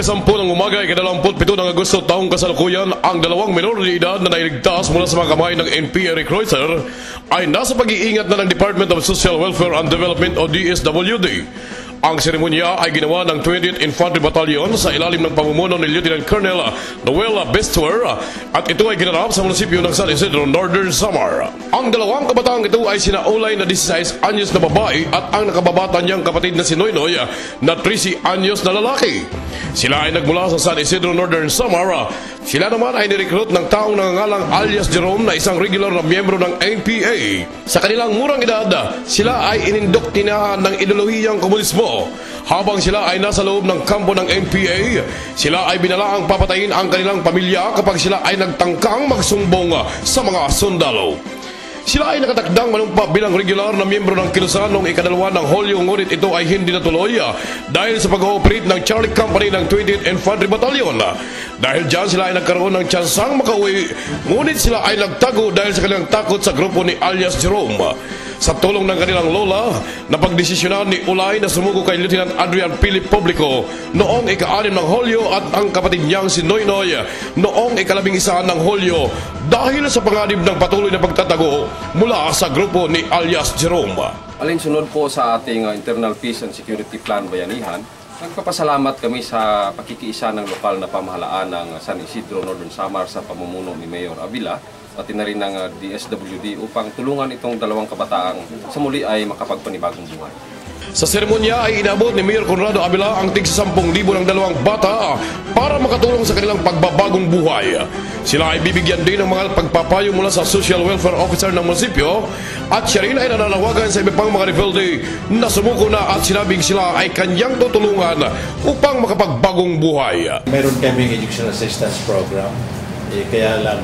10 ng umaga ay 27 ng Agosto taong kasalukuyan, ang dalawang minor de edad na nailigtas mula sa mga kamay ng NPA recruiter ay nasa pag-iingat na ng Department of Social Welfare and Development o DSWD. Ang seremonya ay ginawa ng 20th Infantry Battalion sa ilalim ng pamumuno ni Lieutenant Colonel Noel Bestwer at ito ay ginanap sa munisipyo ng San Isidro, Northern Samar. Ang dalawang kabataang ito ay sina Olay na 16 anyos na babae at ang nakababata niyang kapatid na si Noynoy na 13 anyos na lalaki. Sila ay nagmula sa San Isidro, Northern Samar. Sila naman ay nirecruit ng taong nangangalang alias Jerome na isang regular na miyembro ng NPA. Sa kanilang murang edad, sila ay inindoktrinahan ng ideolohiyang komunismo. Habang sila ay nasa loob ng kampo ng NPA, sila ay binalaang papatayin ang kanilang pamilya kapag sila ay nagtangkang magsumbong sa mga sundalo. Sila ay nakatakdang manumpa bilang regular na miyembro ng Kilusan noong ikadalawa ng Hulyo, ngunit ito ay hindi natuloy dahil sa pag-ooperate ng Charlie Company ng 20th Infantry Battalion. Dahil dyan sila ay nagkaroon ng tsansang makauwi, ngunit sila ay nagtago dahil sa kanilang takot sa grupo ni alias Jerome. Sa tulong ng kanilang lola, napagdesisyonan ni Ulay na sumuko kay Lieutenant Adrian Philip Publico noong ika-6 ng Hulyo at ang kapatid niyang si Noynoy noong ika-11 ng Hulyo dahil sa panganib ng patuloy na pagtatago mula sa grupo ni alias Jerome. Alinsunod po sa ating Internal Peace and Security Plan Bayanihan, nagpapasalamat kami sa pakikiisa ng lokal na pamahalaan ng San Isidro, Northern Samar sa pamumuno ni Mayor Avila, pati na rin ng DSWD upang tulungan itong dalawang kabataang sa muli ay makapagpanibagong buhay. Sa seremonya ay inabot ni Mayor Conrado Avila ang tig 10,000 ng dalawang bata para makatulong sa kanilang pagbabagong buhay. Sila ay bibigyan din ng mga pagpapayo mula sa Social Welfare Officer ng munisipyo at siya rin ay nananawagan sa iba pang mga rebelde na sumuko na at sinabing sila ay kanyang tutulungan upang makapagbagong buhay. Meron kaming educational assistance program, kaya lang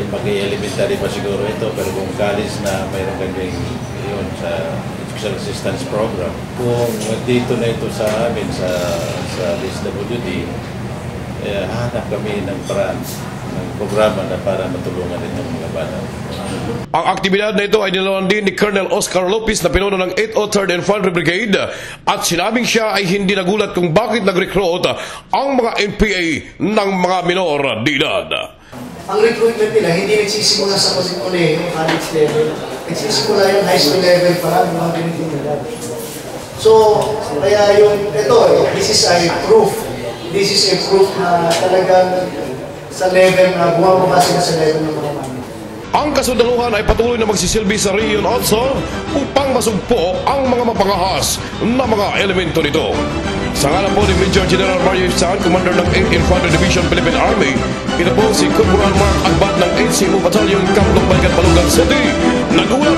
mag-elementary pa siguro ito, pero kung college na mayroon kaming yun sa educational assistance program. Kung dito na ito sa amin sa DSWD, hanap kami ng paraan ng programa na para matulungan itong mga bata. Ang aktibidad na ito ay nilawan din ni Colonel Oscar Lopez na pinuno ng 803rd Infantry Brigade at sinabing siya ay hindi nagulat kung bakit nag-recruit ang mga NPA ng mga minor de edad. Ang recruitment nila hindi nagsisimula sa college level. Nagsisimula yung high school level pa lang, mga ganitong edad. So, kaya this is a proof. This is a proof na talagang sa level na bumababa sila sa level ng mga mami. Ang kasundaluhan ay patuloy na magsisilbi sa Region 8 upang masugpo ang mga mapangahas na mga elemento nito. Sa ngalan po ni Major General Mario Ifsan, Commander ng 8th Infantry Division, Philippine Army, ito po si Corporal Mark Agbat ng 8th Battalion, Camp Longbalgat, Balungan City, nagulat!